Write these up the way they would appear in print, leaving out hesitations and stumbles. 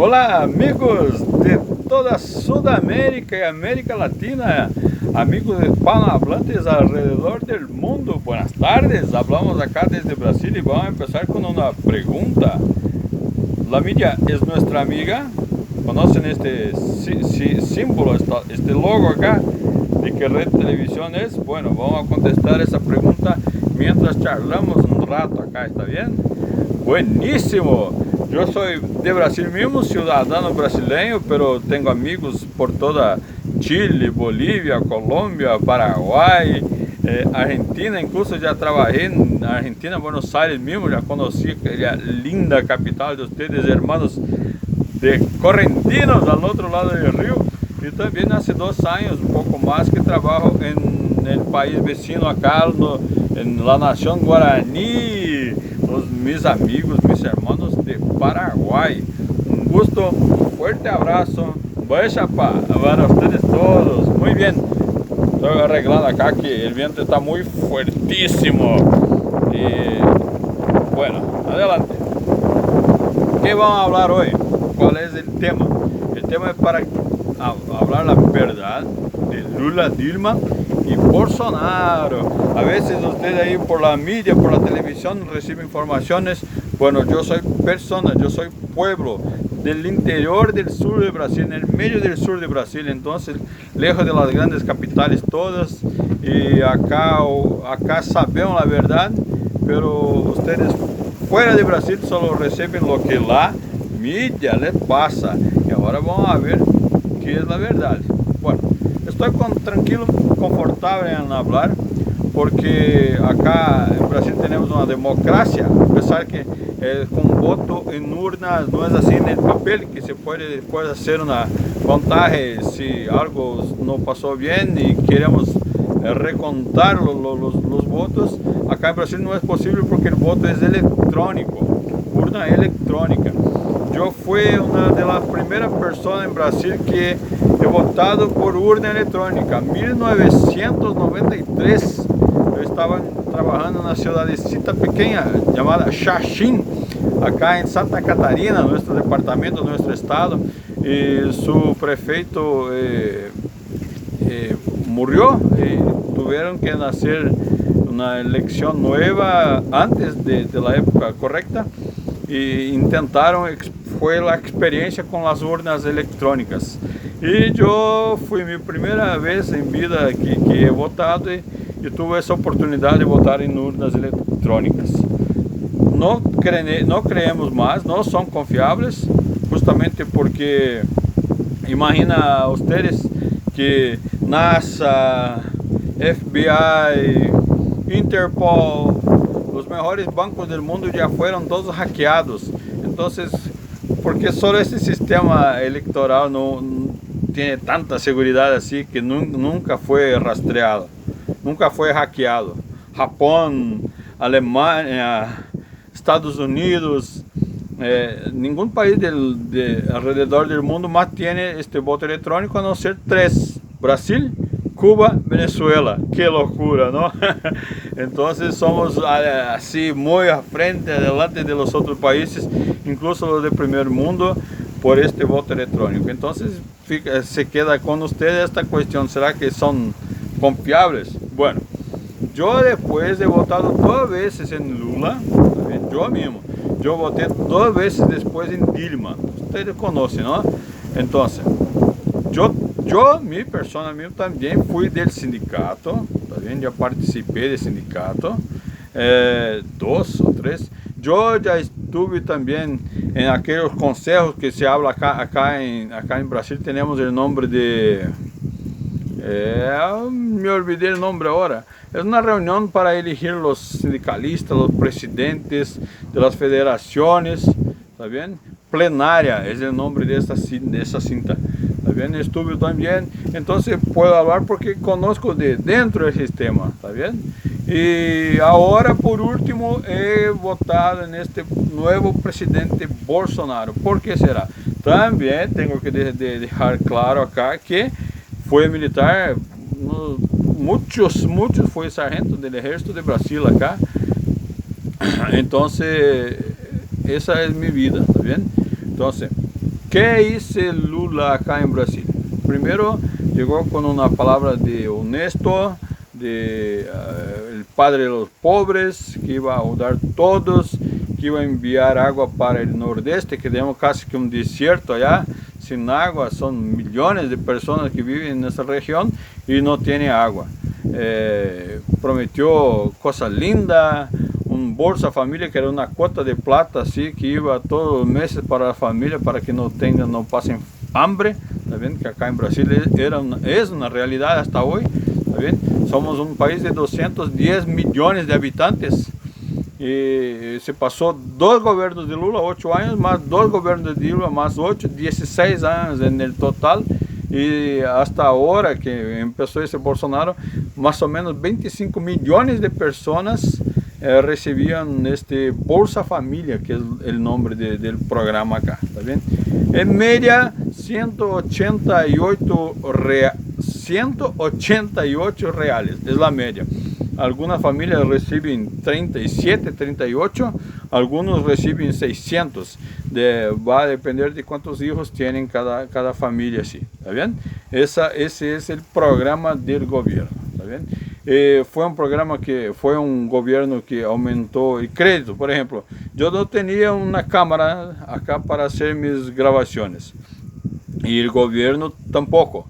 Olá, amigos de toda Sudamérica y América Latina, amigos hispanohablantes alrededor del mundo. Buenas tardes, hablamos acá desde Brasil y vamos a empezar con una pregunta. La media es nuestra amiga. ¿Conocen este símbolo, este logo acá? ¿De qué red de televisión es? Bueno, vamos a contestar esa pregunta mientras charlamos un rato acá, ¿está bien? Buenísimo. Yo soy de Brasil mismo, ciudadano brasileño, pero tengo amigos por toda Chile, Bolivia, Colombia, Paraguay, Argentina. Incluso ya trabajé en Argentina, Buenos Aires mismo, ya conocí aquella linda capital de ustedes, hermanos de Correntinos, al otro lado del río. Y también hace 2 años, un poco más, que trabajo en el país vecino acá, en la nación guaraní, mis amigos, mis hermanos de Paraguay. Un gusto, un fuerte abrazo, becha para ustedes todos. Muy bien, estoy arreglando acá que el viento está muy fuertísimo. Y bueno, adelante. ¿Qué vamos a hablar hoy? ¿Cuál es el tema? El tema es para hablar la verdad de Lula, Dilma y Bolsonaro. A veces ustedes ahí por la media, por la televisión reciben informaciones. Bueno, yo soy persona, yo soy pueblo del interior del sur de Brasil, en el medio del sur de Brasil, entonces lejos de las grandes capitales todas. Y acá sabemos la verdad, pero ustedes fuera de Brasil solo reciben lo que la mídia les pasa. Y ahora vamos a ver qué es la verdad. Bueno, estoy tranquilo, confortable en hablar, porque acá en Brasil tenemos una democracia, a pesar que con voto en urnas no es así en el papel, que se puede después hacer una contaje si algo no pasó bien y queremos recontar los votos. Acá en Brasil no es posible porque el voto es electrónico, urna electrónica. Yo fui una de las primeras personas en Brasil que he votado por urna electrónica. En 1993 yo estaba trabajando en una ciudadecita pequeña llamada Xaxim, acá en Santa Catarina, nuestro departamento, nuestro estado, y su prefeito murió y tuvieron que hacer una elección nueva antes de la época correcta y intentaron, fue la experiencia con las urnas electrónicas. Y yo fui mi primera vez en vida que he votado y tuve esa oportunidad de votar en urnas electrónicas. No creemos más, no son confiables, justamente porque imagina ustedes que NASA, FBI, Interpol, los mejores bancos del mundo ya fueron todos hackeados. Entonces, porque solo este sistema electoral no tiene tanta seguridad así, que nunca fue rastreado, nunca fue hackeado. Japón, Alemania, Estados Unidos, ningún país alrededor del mundo más tiene este voto electrónico a no ser 3: Brasil, Cuba, Venezuela. Qué locura, ¿no? Entonces somos así muy a frente, adelante de los otros países, incluso los del primer mundo, por este voto electrónico. Entonces se queda con ustedes esta cuestión: ¿será que son confiables? Bueno, yo después he votado 2 veces en Lula, yo mismo. Yo voté 2 veces después en Dilma. Ustedes conocen, ¿no? Entonces, mi persona mismo también fui del sindicato, también ya participé del sindicato, 2 o 3. Yo ya estuve también en aquellos consejos que se habla acá en Brasil. Tenemos el nombre de... me olvidé el nombre ahora. Es una reunión para elegir los sindicalistas, los presidentes de las federaciones, ¿está bien? Plenaria es el nombre de esa cinta. ¿Está bien? Estuve también, entonces puedo hablar porque conozco de dentro del sistema, ¿está bien? Y ahora, por último, he votado en este nuevo presidente Bolsonaro. ¿Por qué será? También tengo que dejar claro acá que fue militar, muchos fue sargento del ejército de Brasil acá. Entonces, esa es mi vida, ¿está bien? Entonces, ¿Qué hizo Lula acá en Brasil? Primero llegó con una palabra de honesto, de el padre de los pobres, que iba a ayudar a todos, que iba a enviar agua para el nordeste, que tenemos casi que un desierto allá, sin agua, son millones de personas que viven en esa región y no tienen agua. Prometió cosas lindas, un Bolsa Familia que era una cuota de plata así que iba todos los meses para la familia para que no pasen hambre. ¿Está bien? Que acá en Brasil es una realidad hasta hoy. ¿Está bien? Somos un país de 210 millones de habitantes y se pasó 2 gobiernos de Lula, 8 años, más 2 gobiernos de Lula, más 8, 16 años en el total. Y hasta ahora que empezó ese Bolsonaro, más o menos 25 millones de personas recibían este Bolsa Familia, que es el nombre del programa acá, ¿está bien? En media 188 reales es la media. Algunas familias reciben 37, 38, algunos reciben 600. Va a depender de cuántos hijos tienen cada familia, así, ¿está bien? Ese es el programa del gobierno, ¿está bien? Fue un gobierno que aumentó el crédito. Por ejemplo, yo no tenía una cámara acá para hacer mis grabaciones y el gobierno tampoco.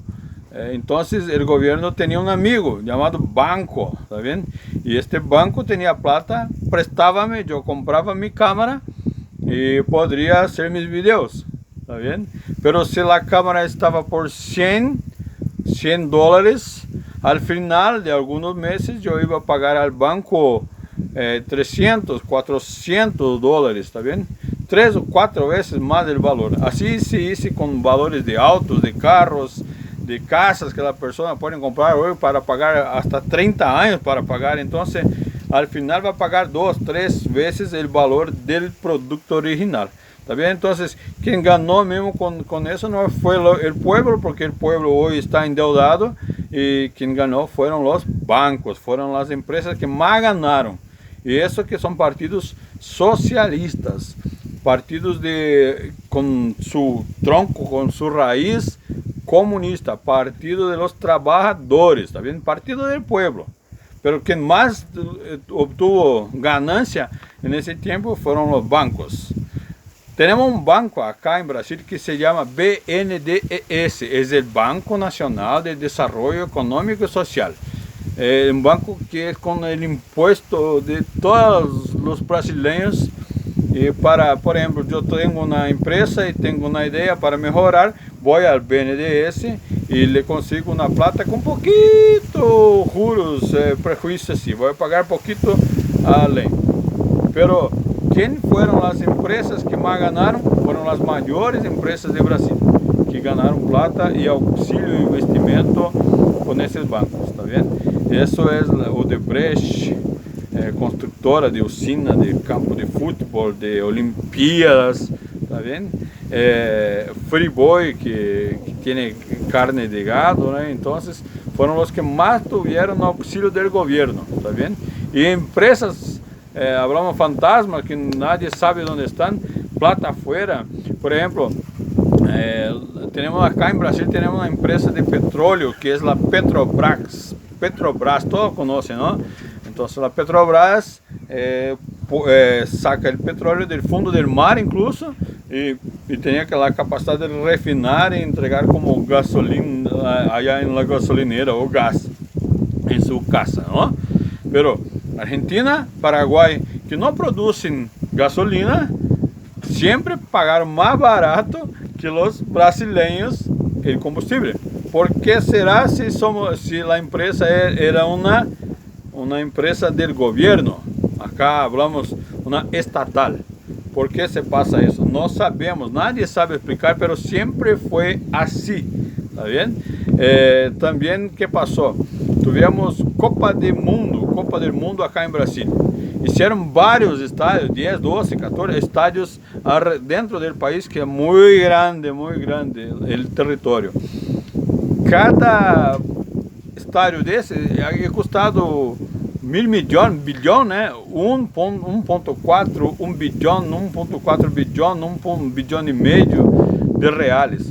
Entonces el gobierno tenía un amigo llamado banco, ¿está bien? Y este banco tenía plata, prestábame, yo compraba mi cámara y podría hacer mis videos, ¿está bien? Pero si la cámara estaba por $100, al final de algunos meses yo iba a pagar al banco 300, 400 dólares, ¿está bien? 3 o 4 veces más del valor. Así se hizo con valores de autos, de carros, de casas que la persona puede comprar hoy para pagar hasta 30 años para pagar. Entonces al final va a pagar 2, 3 veces el valor del producto original, ¿está bien? Entonces quien ganó mismo con eso no fue el pueblo, porque el pueblo hoy está endeudado, y quien ganó fueron los bancos, fueron las empresas que más ganaron. Y eso que son partidos socialistas, partidos con su tronco, con su raíz comunista, partido de los trabajadores, ¿está bien? Partido del pueblo. Pero quien más obtuvo ganancia en ese tiempo fueron los bancos. Tenemos un banco acá en Brasil que se llama BNDES, es el Banco Nacional de Desarrollo Económico y Social. Un banco que es con el impuesto de todos los brasileños. Y por ejemplo, yo tengo una empresa y tengo una idea para mejorar, voy al BNDES y le consigo una plata con poquito juros, prejuicios así, voy a pagar poquito além. Pero ¿quién fueron las empresas que más ganaron? Fueron las mayores empresas de Brasil, que ganaron plata y auxilio de investimento con esos bancos, ¿está bien? Eso es la Odebrecht, constructora de usina, de campo de fútbol, de Olimpíadas, ¿está bien? Friboi, que tiene carne de gado, ¿no? Entonces fueron los que más tuvieron auxilio del gobierno, ¿está bien? Y empresas, hablamos fantasmas que nadie sabe dónde están, plata afuera. Por ejemplo, tenemos acá en Brasil, tenemos una empresa de petróleo que es la Petrobras, todos conocen, ¿no? Entonces la Petrobras saca el petróleo del fondo del mar incluso, y tenía la capacidad de refinar y entregar como gasolina allá en la gasolinera o gas en su casa, ¿no? Pero Argentina, Paraguay, que no producen gasolina, siempre pagaron más barato que los brasileños el combustible. ¿Por qué será si la empresa era una empresa del gobierno? Acá hablamos una estatal. ¿Por qué se pasa eso? No sabemos, nadie sabe explicar, pero siempre fue así, ¿está bien? También, ¿qué pasó? Tuvimos Copa del Mundo acá en Brasil. Hicieron varios estadios, 10, 12, 14 estadios dentro del país, que es muy grande el territorio. Cada estadio desse ha custado 1.000 millones, bilhão, né? 1.4 bilhão, 1.4 bilhão, 1 bilhão e meio de reales.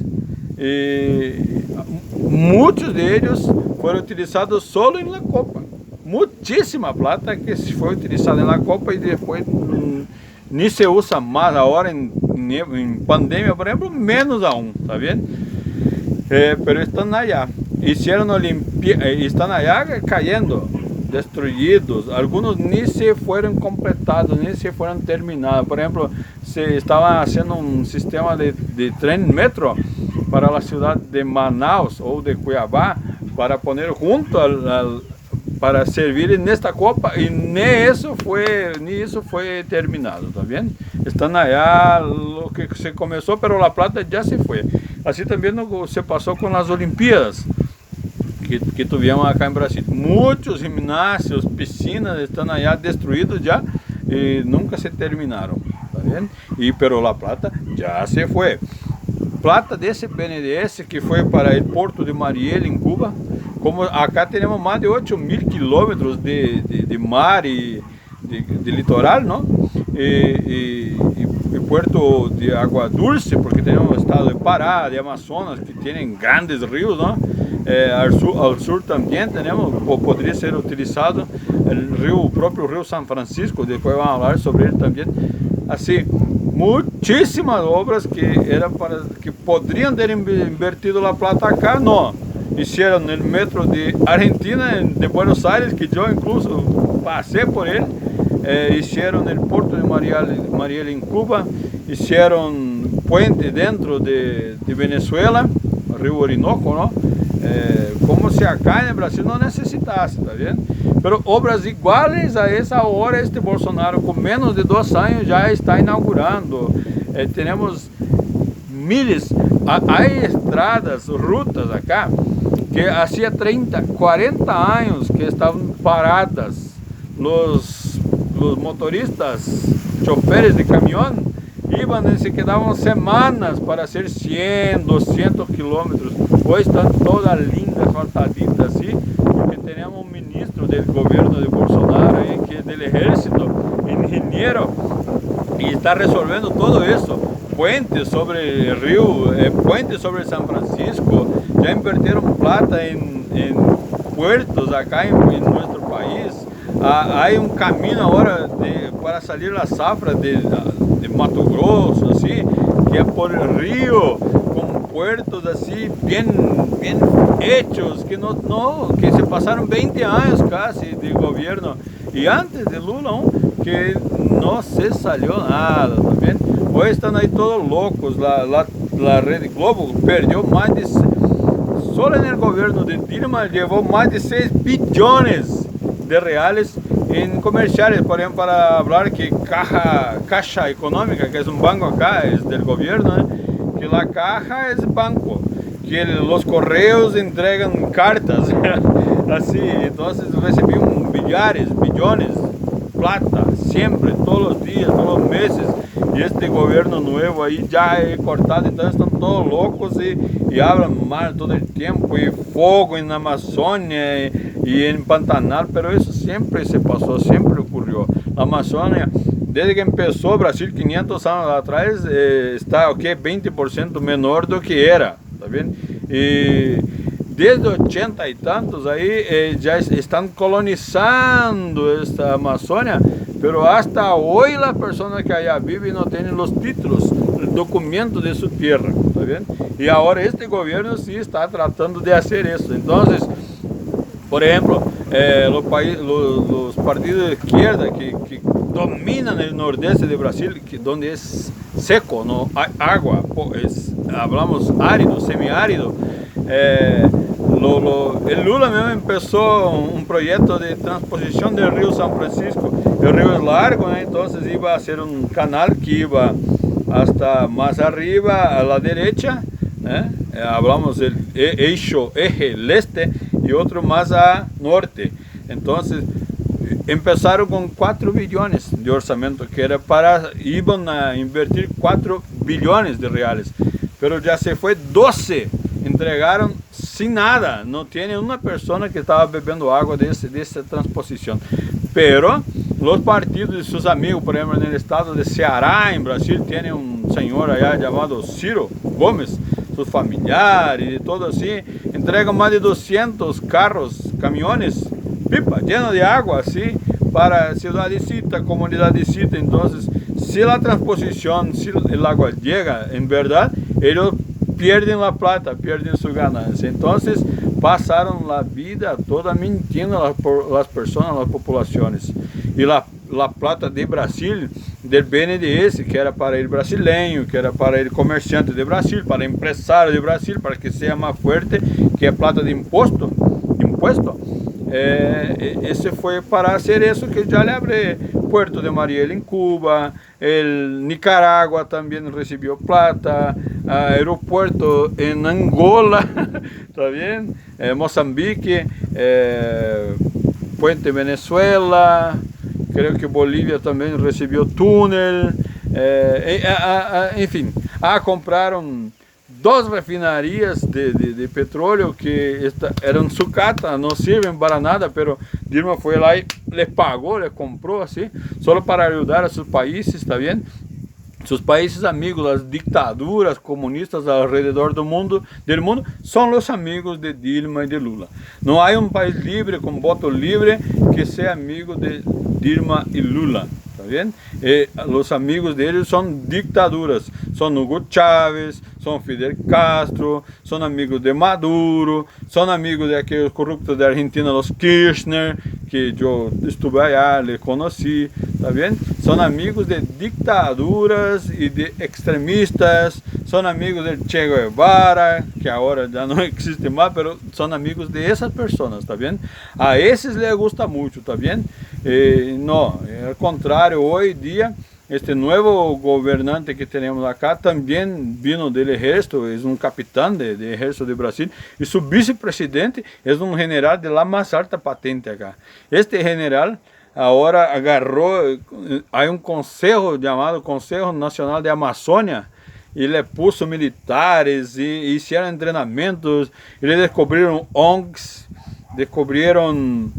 Muchos de ellos fueron utilizados solo en la Copa. Muchísima plata que foi utilizada en la Copa y después ni se usa más ahora en pandemia, por ejemplo, menos aún, ¿está bien? Pero están allá, hicieron están allá cayendo, destruidos, algunos ni se fueron completados, ni se fueron terminados. Por ejemplo, se estaba haciendo un sistema de tren metro para la ciudad de Manaus o de Cuiabá, para poner junto para servir en esta Copa, y ni eso fue terminado, ¿está bien? Están allá lo que se comenzó, pero la plata ya se fue. Así también se pasó con las Olimpiadas que tuvimos acá en Brasil. Muchos gimnasios, piscinas están allá destruidos ya y nunca se terminaron, ¿está bien? Pero la plata ya se fue. Plata desse BNDES que foi para o Porto de Mariel, em Cuba. Como acá temos mais de 8.000 quilômetros de mar e de litoral, não? E Puerto de Agua Dulce, porque temos o estado de Pará, de Amazonas, que tem grandes rios, não? Ao sul também temos, poderia ser utilizado o próprio rio São Francisco, depois vamos falar sobre ele também. Assim, muchísimas obras que podrían ter invertido la plata acá, no. Hicieron el metro de Argentina, de Buenos Aires, que yo incluso pasé por él. Hicieron el puerto de Mariel en Cuba. Hicieron puente dentro de Venezuela, río Orinoco, ¿no? Como si acá en el Brasil no necesitase, ¿está bien? Pero obras iguales a essa hora, este Bolsonaro com menos de 2 anos já está inaugurando. Temos milhas, há estradas, rutas acá, que hacía 30, 40 anos que estavam paradas. Los motoristas, choferes de caminhão, iban y se quedaban semanas para hacer 100, 200 kilómetros. Hoy están todas lindas, asfaltaditas así, porque tenemos un ministro del gobierno de Bolsonaro, que es del ejército, ingeniero, y está resolviendo todo eso. Puentes sobre el río, puentes sobre San Francisco, ya invirtieron plata en puertos acá en nuestro país. Hay un camino ahora para salir la zafra de Mato Grosso, así, que es por el río, con puertos así bien hechos, que se pasaron 20 años casi de gobierno, y antes de Lula, que no se salió nada también. Hoy están ahí todos locos. La Rede Globo perdió más de, solo en el gobierno de Dilma, llevó más de 6 billones de reales en comerciales. Por ejemplo, para hablar que Caixa Económica, que es un banco acá, es del gobierno, que la caja es banco, que los correos entregan cartas, así. Entonces recibí billones, plata, siempre, todos los días, todos los meses. Y este gobierno nuevo ahí ya he cortado, entonces están todos locos y hablan mal todo el tiempo, y fuego en la Amazonia y en Pantanal, pero eso siempre se pasó, siempre ocurrió. La Amazonia, desde que empezó Brasil 500 años atrás, está 20% menor do que era, ¿está bien? Y desde 80 y tantos ahí ya están colonizando esta Amazonia, pero hasta hoy la persona que allá vive no tiene los títulos, el documento de su tierra, ¿está bien? Y ahora este gobierno sí está tratando de hacer eso. Entonces, por ejemplo, los partidos de izquierda que dominan el nordeste de Brasil, donde es seco, no hay agua, hablamos árido, semiárido. El Lula mesmo empezó un proyecto de transposición del río San Francisco. El río es largo, ¿no? Entonces iba a ser un canal que iba hasta más arriba a la derecha, ¿eh? Hablamos del eje leste y otro más a norte. Entonces empezaron con 4 billones de orçamento, que era iban a invertir 4 billones de reales, pero ya se fue 12, entregaron sin nada, no tiene una persona que estaba bebiendo agua de esa transposición. Pero Los partidos de sus amigos, por ejemplo, en el estado de Ceará, en Brasil, tiene un señor allá llamado Ciro Gomes, sus familiares y todo así, entregan más de 200 carros, camiones, pipa, llenos de agua, así, para ciudadecita, comunidadecita. Entonces, si la transposición, si el agua llega, en verdad, ellos pierden la plata, pierden su ganancia. Entonces, pasaron la vida toda mintiendo a las personas, a las populaciones. Y la plata de Brasil, del BNDES, que era para el brasileño, que era para el comerciante de Brasil, para el empresario de Brasil, para que sea más fuerte, que a plata de impuesto, ese fue para hacer eso que ya le hablé. Puerto de Mariel en Cuba, el Nicaragua también recibió plata, aeropuerto en Angola, ¿está bien? Mozambique, Puente Venezuela, creo que Bolivia también recibió túnel, en fin, compraron 2 refinarias de petróleo que eran sucata, no sirven para nada, pero Dilma fue lá y les pagó, les compró así, solo para ayudar a sus países, ¿está bien? Sus países amigos, las dictaduras comunistas alrededor del mundo, son los amigos de Dilma y de Lula. No hay un país libre, con voto libre, que sea amigo de Dilma y Lula. ¿Está bien? Los amigos de ellos son dictaduras, son Hugo Chávez, son Fidel Castro, son amigos de Maduro, son amigos de aquellos corruptos de Argentina, los Kirchner, que yo estuve allá, les conocí, ¿está bien? Son amigos de dictaduras y de extremistas, son amigos del Che Guevara, que ahora ya no existe más, pero son amigos de esas personas, ¿está bien? A esos les gusta mucho, ¿está bien? No, al contrario, hoy día este nuevo gobernante que tenemos acá también vino del ejército, es un capitán de ejército de Brasil, y su vicepresidente es un general de la más alta patente acá. Este general ahora agarró, hay un consejo llamado Consejo Nacional de Amazônia, y le puso militares, y hicieron entrenamientos, y le descubrieron ONGs, descubrieron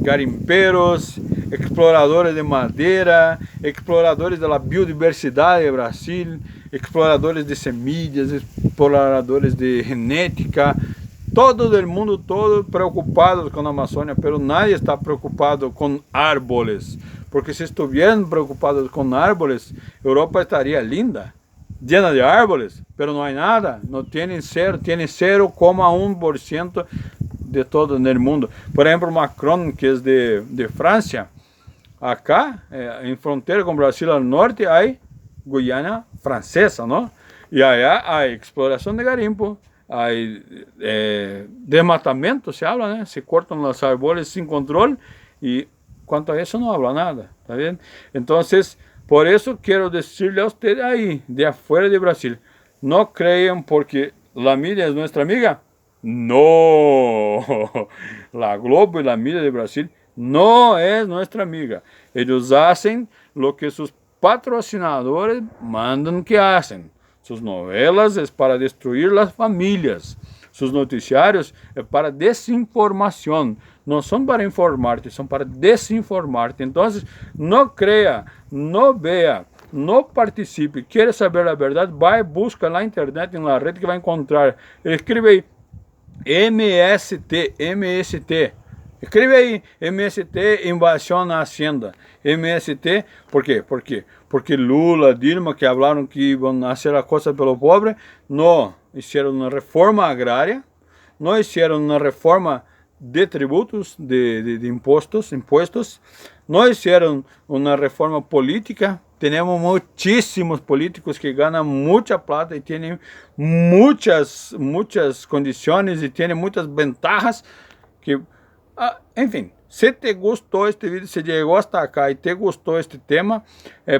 garimperos, exploradores de madeira, exploradores de la biodiversidad de Brasil, exploradores de semillas, exploradores de genética, todo el mundo, todo preocupado con la Amazônia, pero nadie está preocupado con árboles, porque si estuvieran preocupados con árboles, Europa estaría linda, llena de árboles, pero no hay nada, no tienen cero, tiene 0,1% de todo en el mundo. Por ejemplo, Macron, que es de Francia, acá, en frontera con Brasil al norte, hay Guiana francesa, ¿no? Y allá hay exploración de garimpo, hay desmatamiento, se habla, ¿no? Se cortan los árboles sin control, y cuanto a eso no habla nada, ¿está bien? Entonces, por eso quiero decirle a usted ahí, de afuera de Brasil, no crean porque la media es nuestra amiga. No, la Globo y la Mídia de Brasil no es nuestra amiga. Ellos hacen lo que sus patrocinadores mandan que hacen. Sus novelas es para destruir las familias. Sus noticiarios es para desinformación. No son para informarte, son para desinformarte. Entonces, no crea, no vea, no participe. Quiere saber la verdad, va y busca en la internet, en la red que va a encontrar. Escribe ahí MST. Escribe aí, MST, invasão na Hacienda. MST, ¿por quê? Porque Lula, Dilma, que falaram que iam fazer a coisa pelo pobre, não fizeram uma reforma agrária, não fizeram uma reforma de tributos, de impostos, não fizeram uma reforma política. Temos muitíssimos políticos que ganham muita plata e têm muitas condições e têm muitas vantagens que, enfim, se te gostou este vídeo, se chegou hasta acá e te gostou este tema,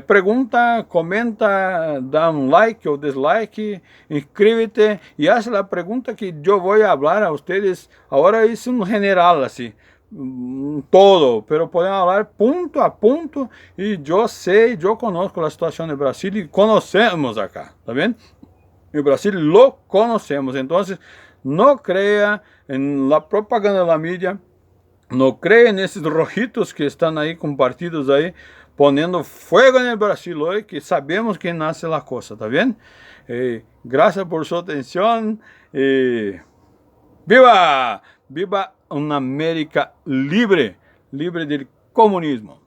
pergunta, comenta, dá um like ou dislike, inscríbete e haz a pergunta que eu vou falar a vocês. Agora é um general assim. Todo, pero podemos hablar punto a punto y yo sé, yo conozco la situación de Brasil y conocemos acá, ¿está bien? En Brasil lo conocemos, entonces no crea en la propaganda de la media, No creen nesses rojitos que estão aí compartidos aí, ponendo fuego no Brasil hoje, que sabemos que nasce la cosa, tá vendo? Graças por sua atenção e viva! Viva uma América livre, livre do comunismo.